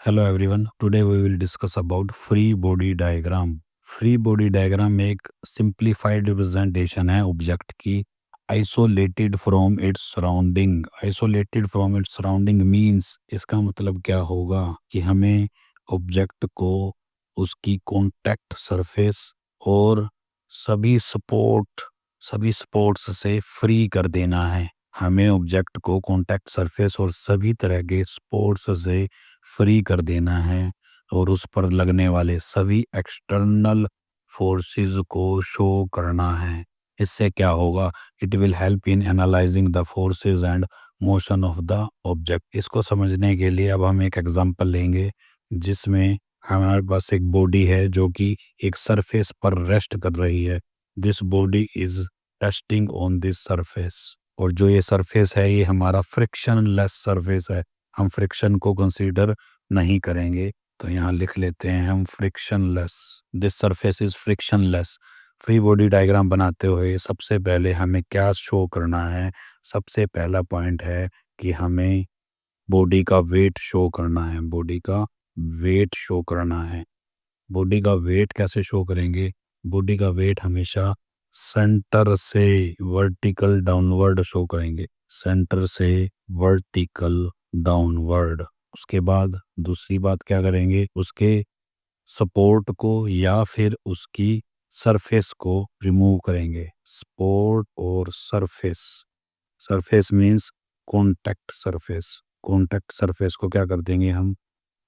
Hello everyone, today we will discuss about free body diagram. Free body diagram एक simplified representation है object की, isolated from its surrounding. Isolated from its surrounding means इसका मतलब क्या होगा कि हमें ऑब्जेक्ट को उसकी कॉन्टैक्ट सरफेस और सभी सपोर्ट्स से फ्री कर देना है। हमें ऑब्जेक्ट को कॉन्टैक्ट सरफेस और सभी तरह के स्पोर्ट्स से फ्री कर देना है और उस पर लगने वाले सभी एक्सटर्नल फोर्सेस को शो करना है। इससे क्या होगा? It will help in analysing the forces and motion of the object. इसको समझने के लिए अब हम एक एग्जांपल लेंगे जिसमें हमारे पास एक बॉडी है जो कि एक सरफेस पर रेस्ट कर रही है। This body is resting on this surface, और जो ये सरफेस है ये हमारा फ्रिक्शनलेस सरफेस है। हम फ्रिक्शन को कंसीडर नहीं करेंगे, तो यहाँ लिख लेते हैं हम frictionless. This surface is frictionless. Free body diagram बनाते हुए सबसे पहले हमें क्या शो करना है? सबसे पहला पॉइंट है कि हमें बॉडी का वेट शो करना है। बॉडी का वेट शो करना है। बॉडी का वेट कैसे शो करेंगे? बॉडी का वेट हमेशा सेंटर से वर्टिकल डाउनवर्ड शो करेंगे। सेंटर से वर्टिकल डाउनवर्ड। उसके बाद दूसरी बात क्या करेंगे? उसके सपोर्ट को या फिर उसकी सरफेस को रिमूव करेंगे। सपोर्ट और surface. Surface means contact surface. Contact surface को क्या कर देंगे? हम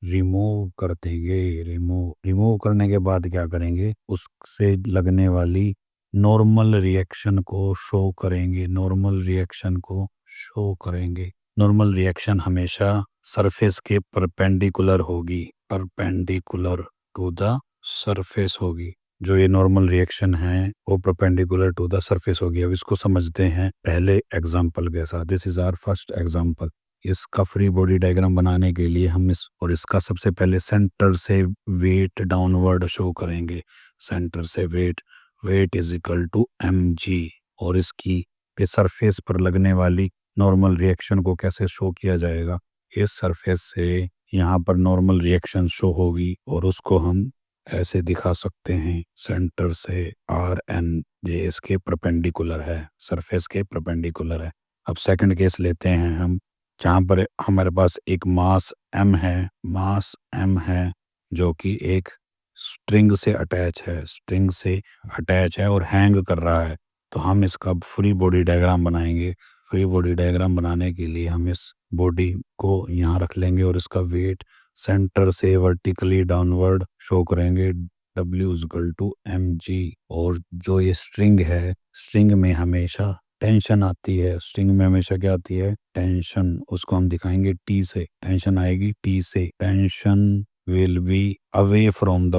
रिमूव कर देंगे। रिमूव करने के बाद क्या करेंगे? उससे लगने वाली नॉर्मल रिएक्शन को शो करेंगे। नॉर्मल रिएक्शन को शो करेंगे। नॉर्मल रिएक्शन हमेशा सरफेस के परपेंडिकुलर होगी। परपेंडिकुलर टू द सरफेस होगी। जो ये नॉर्मल रिएक्शन है वो परपेंडिकुलर टू द सरफेस होगी। अब इसको समझते हैं पहले एग्जांपल के साथ। This is our first example. इसका फ्री बॉडी डायग्राम बनाने के लिए हम इसका सबसे पहले सेंटर से वेट डाउनवर्ड शो करेंगे। सेंटर से weight is equal to mg। और इसकी पे सरफेस पर लगने वाली नॉर्मल रिएक्शन को कैसे शो किया जाएगा? इस सरफेस से यहाँ पर नॉर्मल रिएक्शन शो होगी और उसको हम ऐसे दिखा सकते हैं। सेंटर से rn, ये इसके परपेंडिकुलर है, सरफेस के परपेंडिकुलर है। अब सेकंड केस लेते हैं हम, जहाँ पर हमारे पास एक मास m है जो कि एक स्ट्रिंग से अटैच है और हैंग कर रहा है। तो हम इसका फ्री बॉडी डायग्राम बनाएंगे। फ्री बॉडी डायग्राम बनाने के लिए हम इस बॉडी को यहाँ रख लेंगे और इसका वेट सेंटर से वर्टिकली डाउनवर्ड शो करेंगे। W is equal to mg। और जो ये स्ट्रिंग है, स्ट्रिंग में हमेशा टेंशन आती है। स्ट्रिंग में हमेशा क्या आती है? टेंशन। उसको हम दिखाएंगे T से। टेंशन आएगी T से। Tension will be away from the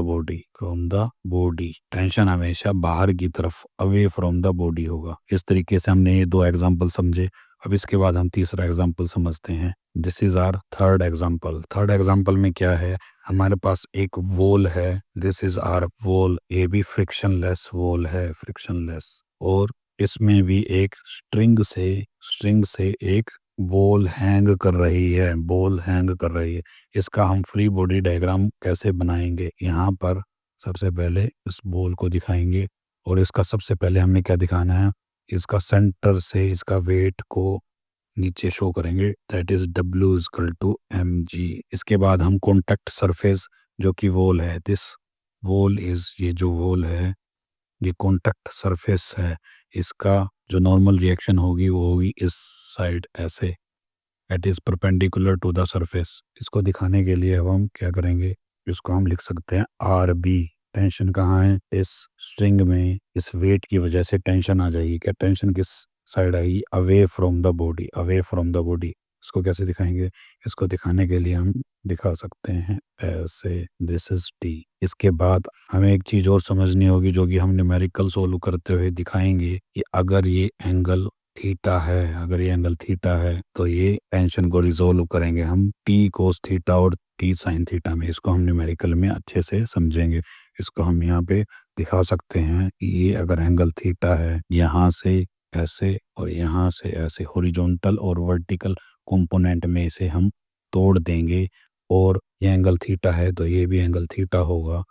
body. Tension हमेशा बाहर की तरफ, अवे फ्रॉम द बॉडी होगा। इस तरीके से हमने ये दो एग्जाम्पल समझे। अब इसके बाद हम तीसरा एग्जाम्पल समझते हैं। This is our third example. Third example में क्या है? हमारे पास एक वॉल है। This is our wall. ये भी फ्रिक्शनलेस वॉल है, फ्रिक्शनलेस। और इसमें भी एक स्ट्रिंग से एक बॉल हैंग कर रही है। इसका हम फ्री बॉडी डायग्राम कैसे बनाएंगे? यहाँ पर सबसे पहले इस बॉल को दिखाएंगे और इसका सबसे पहले हमें क्या दिखाना है? इसका सेंटर से इसका वेट को नीचे शो करेंगे। That is W is equal to mg। इसके बाद हम कॉन्टैक्ट सरफेस जो कि वॉल है, ये जो वॉल है ये कॉन्टैक्ट सरफेस है। इसका जो नॉर्मल रिएक्शन होगी वो होगी इस साइड, ऐसे। It is perpendicular to the surface. इसको दिखाने के लिए अब हम क्या करेंगे? इसको हम लिख सकते हैं RB। टेंशन कहाँ है? इस स्ट्रिंग में। इस वेट की वजह से टेंशन आ जाएगी। क्या टेंशन किस साइड आएगी? Away from the body. इसको कैसे दिखाएंगे? इसको दिखाने के लिए हम दिखा सकते हैं ऐसे। This is T। इसके बाद हमें एक चीज और समझनी होगी जो कि हम न्यूमेरिकल सोल्व करते हुए दिखाएंगे कि अगर ये एंगल थीटा है तो ये टेंशन को रिजोल्व करेंगे हम T कोस थीटा और T साइन थीटा में। इसको हम न्यूमेरिकल में अच्छे से समझेंगे। इसको हम यहाँ पे दिखा सकते हैं कि ये अगर एंगल थीटा है, यहाँ से ऐसे और यहाँ से ऐसे हॉरिजॉन्टल और वर्टिकल कंपोनेंट में इसे हम तोड़ देंगे और ये एंगल थीटा है तो ये भी एंगल थीटा होगा।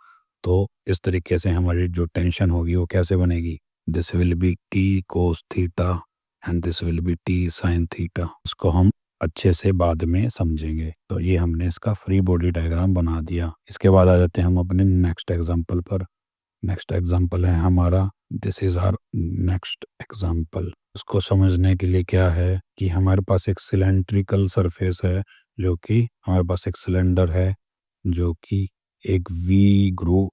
तो इस तरीके से हमारी जो टेंशन होगी वो कैसे बनेगी, this will B T cos theta and this will B T sine theta. उसको हम अच्छे से बाद में समझेंगे। तो ये हमने इसका फ्री बॉडी डायग्राम बना दिया। इसके बाद आ जाते हैं हम अपने नेक्स्ट एग्जाम्पल पर। नेक्स्ट एग्जाम्पल है हमारा, this is our next example. उसको समझने के लिए क्या है कि हमारे पास एक सिलेंड्रिकल सरफेस है, जो कि हमारे पास एक सिलेंडर है जो कि एक वी ग्रूव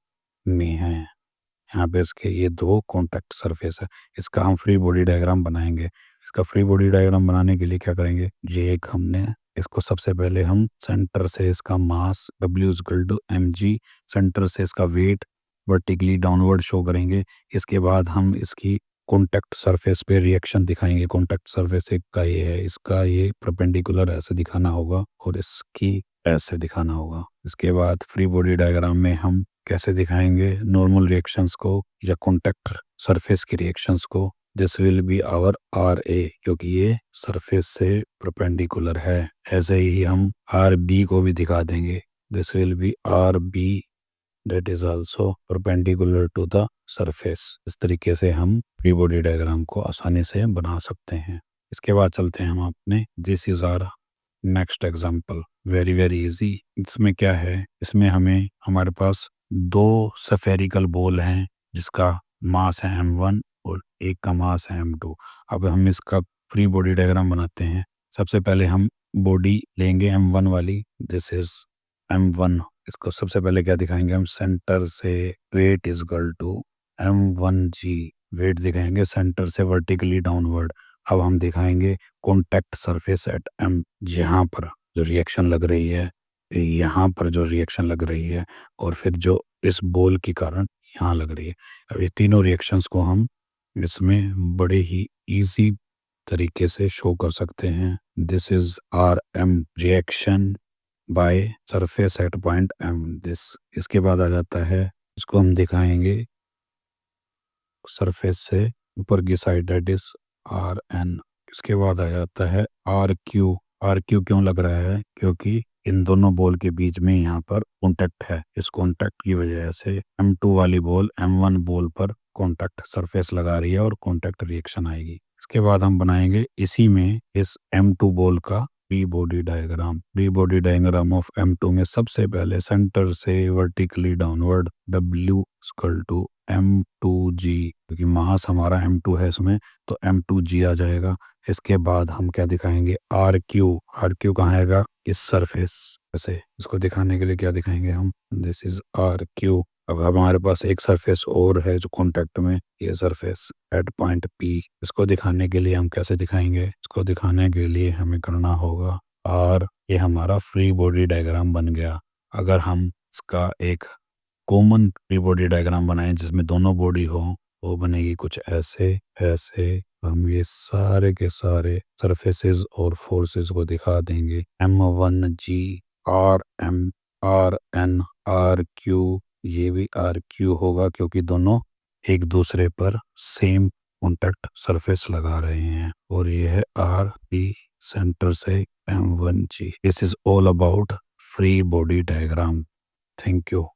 में है। यहाँ पे इसके ये दो कॉन्टैक्ट सरफेस है। इसका हम फ्री बॉडी डायग्राम बनाएंगे। इसका फ्री बॉडी डायग्राम बनाने के लिए क्या करेंगे, ये एक हमने इसको सबसे पहले हम सेंटर से इसका मास W=mg, सेंटर से इसका वेट वर्टिकली डाउनवर्ड शो करेंगे। इसके बाद हम इसकी कॉन्टैक्ट सरफेस पे रिएक्शन दिखाएंगे। कॉन्टैक्ट सरफेस एक का ये है, इसका ये परपेंडिकुलर ऐसे दिखाना होगा और इसकी ऐसे दिखाना होगा। इसके बाद फ्री बॉडी डायग्राम में हम कैसे दिखाएंगे नॉर्मल रिएक्शंस को या कॉन्टैक्ट सरफेस की रिएक्शंस को। This will be our R A, क्योंकि ये सरफेस से परपेंडिकुलर है। ऐसे ही हम आर बी को भी दिखा देंगे। This will be R B that is also perpendicular to the surface। इस तरीके से हम फ्री बॉडी डायग्राम को आसानी से बना सकते हैं। इसके बाद चलते हैं हम अपने this is our next example, very very easy. इसमें क्या है, इसमें हमें हमारे पास दो सफेरिकल बॉल हैं जिसका मास है m1 और एक का मास है m2। अब हम इसका फ्री बॉडी डायग्राम बनाते हैं। सबसे पहले हम बॉडी लेंगे m1 वाली, दिस इज m1। इसको सबसे पहले क्या दिखाएंगे हम, सेंटर से weight is equal to m1g। Weight दिखाएंगे सेंटर से वर्टिकली डाउनवर्ड। अब हम दिखाएंगे कॉन्टैक्ट सरफेस एट m, यहाँ पर जो रिएक्शन लग रही है, यहाँ पर जो रिएक्शन लग रही है, और फिर जो इस बॉल के कारण यहाँ लग रही है। अब ये तीनों रिएक्शंस को हम इसमें बड़े ही इजी तरीके से शो कर सकते हैं। This is R M reaction by surface at point M this. इसके बाद आ जाता है, इसको हम दिखाएंगे सरफेस से ऊपर की side, that is R N. इसके बाद आ जाता है आर क्यू। आर क्यू क्यों लग रहा है, क्योंकि इन दोनों बॉल के बीच में यहाँ पर कॉन्टैक्ट है। इस कॉन्टैक्ट की वजह से m2 वाली बॉल m1 बॉल पर कॉन्टैक्ट सरफेस लगा रही है और कॉन्टैक्ट रिएक्शन आएगी। इसके बाद हम बनाएंगे इसी में इस m2 बॉल का free body diagram. Free body diagram of m2 में सबसे पहले सेंटर से वर्टिकली डाउनवर्ड W=m2g, क्योंकि मास हमारा m2 है इसमें, तो m2g आ जाएगा। इसके बाद हम क्या दिखाएंगे, आर क्यू। आर क्यू कहाँ आएगा, इस सरफेस से। इसको दिखाने के लिए क्या दिखाएंगे हम, दिस इज आर क्यू। अब हमारे पास एक सरफेस और है जो कॉन्टैक्ट में, ये सरफेस एट पॉइंट पी। इसको दिखाने के लिए हम कैसे दिखाएंगे, इसको दिखाने के लिए हमें करना होगा और ये हमारा फ्री बॉडी डायग्राम बन गया। अगर हम इसका एक कॉमन फ्री बॉडी डायग्राम बनाएं जिसमें दोनों बॉडी हो, वो बनेगी कुछ ऐसे ऐसे। हम ये सारे के सारे सरफेसेस और फोर्सेस को दिखा देंगे, m1g R M R N R Q. ये भी आर क्यू होगा क्योंकि दोनों एक दूसरे पर सेम कॉन्टैक्ट सरफेस लगा रहे हैं। और ये है आर पी, सेंटर से m1g। This is all about free body diagram. Thank you.